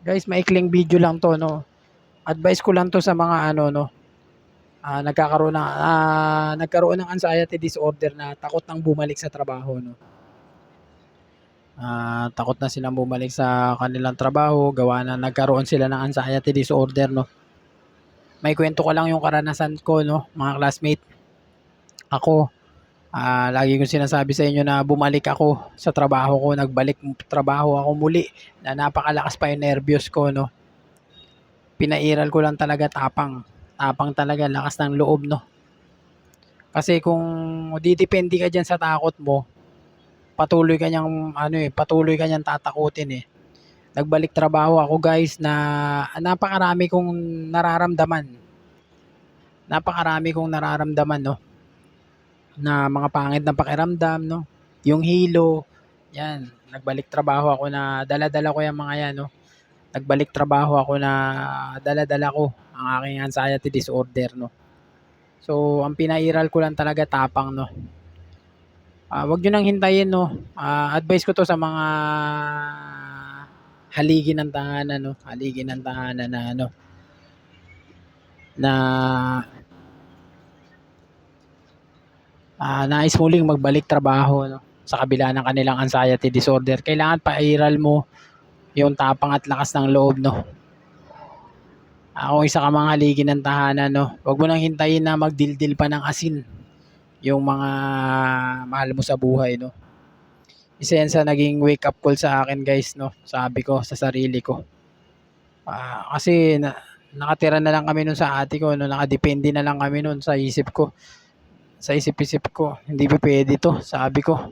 Guys, maikling video lang 'to 'no. Advice ko lang 'to sa mga ano 'no, nagkaroon ng anxiety disorder na takot ng bumalik sa trabaho 'no. Takot na silang bumalik sa kanilang trabaho gawa na nagkaroon sila ng anxiety disorder 'no. Maikuwento ko lang yung karanasan ko 'no, mga classmate. Ako, lagi kong sinasabi sa inyo na bumalik ako sa trabaho ko, nagbalik trabaho ako muli na napakalakas pa yung nerbiyos ko 'no. Pinairal ko lang talaga tapang. Tapang talaga, lakas ng loob 'no. Kasi kung didepende ka diyan sa takot mo, patuloy ka niyang tatakutin, eh. Nagbalik trabaho ako guys na napakarami kong nararamdaman. Napakarami kong nararamdaman 'no, na mga pangit na pakiramdam 'no, yung hilo, 'yan. Nagbalik trabaho ako na dala-dala ko yang mga 'yan 'no. Nagbalik trabaho ako na dala-dala ko ang aking anxiety disorder 'no. So, ang pinairal ko lang talaga tapang 'no. Wag niyo nang hintayin 'no, advice ko 'to sa mga haligi ng tahanan 'no, haligi ng tahanan na ano, na, nais muling magbalik trabaho 'no, sa kabila ng kanilang anxiety disorder. Kailangan pairal mo yung tapang at lakas ng loob 'no. Kung isa ka mang haligi ng tahanan 'no, wag mo nang hintayin na magdildil pa ng asin yung mga mahal mo sa buhay 'no. Isa yan sa naging wake up call sa akin guys 'no, sabi ko sa sarili ko. Kasi nakatira na lang kami nun sa ate ko 'no, nakadepende na lang kami nun sa isip ko. Sa isip-isip ko, hindi pupuwede 'to, sabi ko.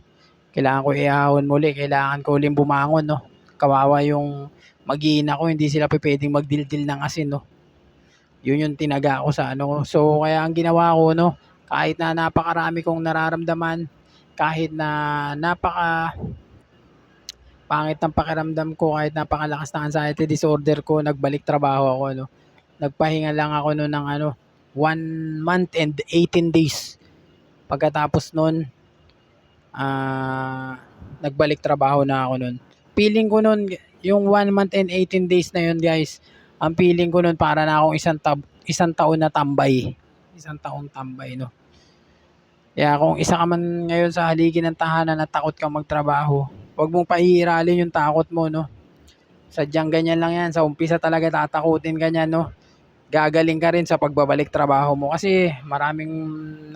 Kailangan ko iahon muli, kailangan ko uling bumangon 'no. Kawawa yung mag-iina ko, hindi sila pupuwedeng magdildil ng asin 'no. Yun yung tinaga ko sa ano ko. So, kaya ang ginawa ko 'no, kahit na napakarami kong nararamdaman, kahit na pangit ng pakiramdam ko, kahit napakalakas ng anxiety disorder ko, nagbalik trabaho ako 'no. Nagpahinga lang ako nun ng 1 month and 18 days. Pagkatapos nun, nagbalik trabaho na ako nun. Feeling ko nun, yung 1 month and 18 days na yun guys, ang feeling ko nun para na akong isang taon na tambay. Isang taong tambay 'no. Kaya kung isa ka man ngayon sa haligi ng tahanan at takot kang magtrabaho, wag mong paiiralin yung takot mo 'no. Sadyang ganyan lang yan, sa umpisa talaga tatakutin ka niyan 'no. Gagaling ka rin sa pagbabalik trabaho mo kasi maraming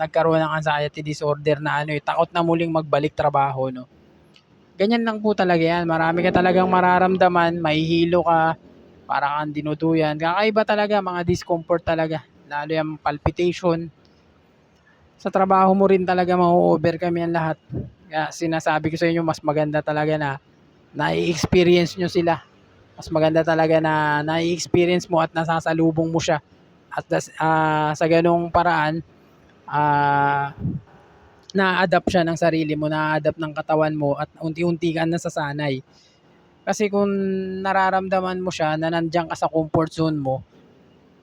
nagkaroon ng anxiety disorder na takot na muling magbalik trabaho 'no. Ganyan lang po talaga yan, marami ka talagang mararamdaman, mahihilo ka, para kang dinuduyan. Kakaiba talaga, mga discomfort talaga, lalo yung palpitation. Sa trabaho mo rin talaga ma-o-overcome yan lahat. Kaya sinasabi ko sa inyo, mas maganda talaga na nai-experience nyo sila. Mas maganda talaga na nai-experience mo at nasasalubong mo siya. At sa ganung paraan, na-adapt siya ng sarili mo, na-adapt ng katawan mo at unti-unti ka nasasanay. Kasi kung nararamdaman mo siya na nandiyan ka sa comfort zone mo,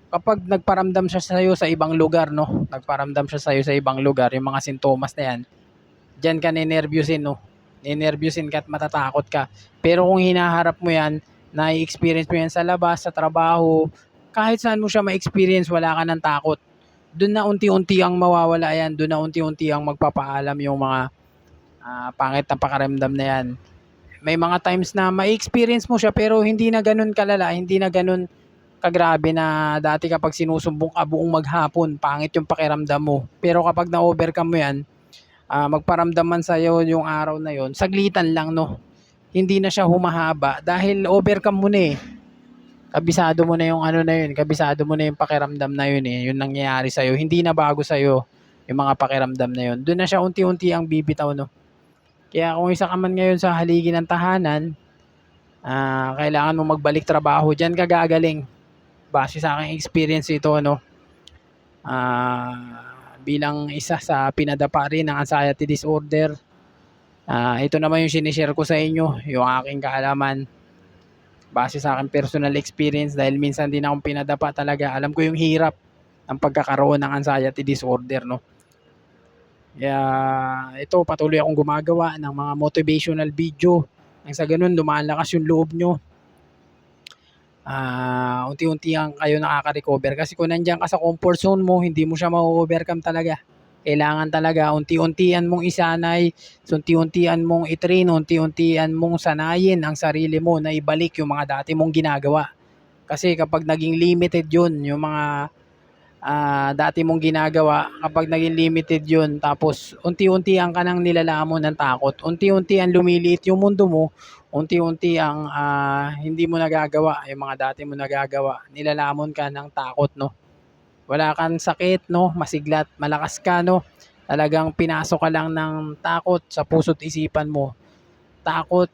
kapag nagparamdam siya sa'yo sa ibang lugar 'no, nagparamdam siya sa'yo sa ibang lugar, yung mga sintomas na 'yan, diyan ka nenerbyusin 'no, nenerbyusin ka at matatakot ka. Pero kung hinaharap mo 'yan, nai-experience mo 'yan sa labas, sa trabaho, kahit saan mo siya ma-experience, wala ka ng takot. Do'n na unti-unti ang mawawala 'yan, do'n na unti-unti ang magpapaalam yung mga, pangit na pakiramdam na 'yan. May mga times na ma-experience mo siya pero hindi na gano'n kalala, hindi na gano'n kagrabe na dati kapag sinusumbong ka buong maghapon, pangit yung pakiramdam mo. Pero kapag na-overcome mo yan, magparamdam man sa'yo yung araw na yon, saglitan lang 'no. Hindi na siya humahaba dahil overcome mo na, eh. Kabisado mo na yung na yun, kabisado mo na yung pakiramdam na yun, eh, yung nangyayari sa'yo. Hindi na bago sa'yo yung mga pakiramdam na yun. Do'n na siya unti-unti ang bibitaw 'no. Kaya kung isa ka man ngayon sa haligi ng tahanan, kailangan mo magbalik trabaho, diyan ka gagaling. Base sa aking experience ito bilang isa sa pinadapa rin ng anxiety disorder, ito naman yung sinishare ko sa inyo, yung aking kaalaman base sa aking personal experience dahil minsan din akong pinadapa talaga. Alam ko yung hirap ng pagkakaroon ng anxiety disorder 'no. Kaya ito, patuloy akong gumagawa ng mga motivational video nang sa gano'n lumalakas yung loob nyo. unti-unti kayo nakaka-recover. Kasi kung nandiyan ka sa comfort zone mo, hindi mo siya ma-overcome talaga. Kailangan talaga unti-untian mong isanay, unti-untian mong i-train, unti-untian mong sanayin ang sarili mo na ibalik yung mga dati mong ginagawa. Kasi kapag naging limited yun, yung mga dati mong ginagawa, kapag naging limited yun, tapos unti-untian ka nang nilalamon ng takot, unti-untian lumiliit yung mundo mo, unti-unti hindi mo nagagawa yung mga dati mo nagagawa, nilalamon ka ng takot, no? Wala kang sakit, no? Masiglat, malakas ka, no? Talagang pinasok ka lang ng takot sa puso't isipan mo. Takot,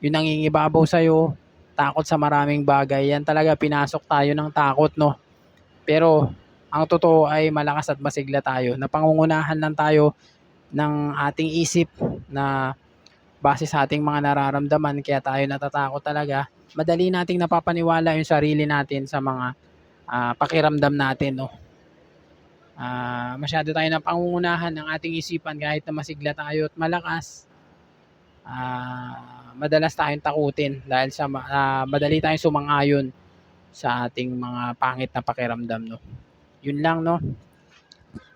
yung nangingibabaw sa'yo, takot sa maraming bagay. Yan talaga, pinasok tayo ng takot, no? Pero, ang totoo ay malakas at masigla tayo. Napangungunahan lang tayo ng ating isip na base sa ating mga nararamdaman, kaya tayo natatakot talaga. Madali nating napapaniwala yung sarili natin sa mga pakiramdam natin, no? Masyado tayo napangungunahan ng ating isipan kahit na masigla tayo at malakas. Madalas tayong takutin dahil sa madali tayong sumang-ayon sa ating mga pangit na pakiramdam, no? Yun lang, no?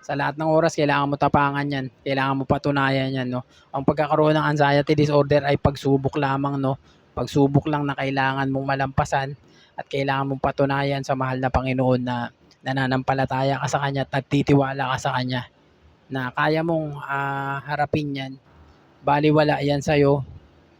Sa lahat ng oras kailangan mo tapangan yan, kailangan mo patunayan yan, no? Ang pagkakaroon ng anxiety disorder ay pagsubok lamang, no? Pagsubok lang na kailangan mong malampasan at kailangan mong patunayan sa mahal na Panginoon na nananampalataya ka sa Kanya at nagtitiwala ka sa Kanya na kaya mong harapin yan. Baliwala yan sa'yo,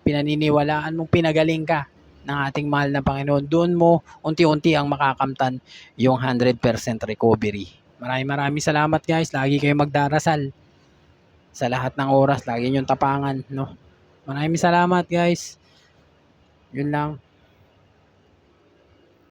pinaniniwalaan mong pinagaling ka ng ating mahal na Panginoon. Doon mo unti-unti ang makakamtan yung 100% recovery. Maraming salamat, guys. Lagi kayong magdarasal sa lahat ng oras. Lagi niyong tapangan, no? Maraming salamat, guys. Yun lang.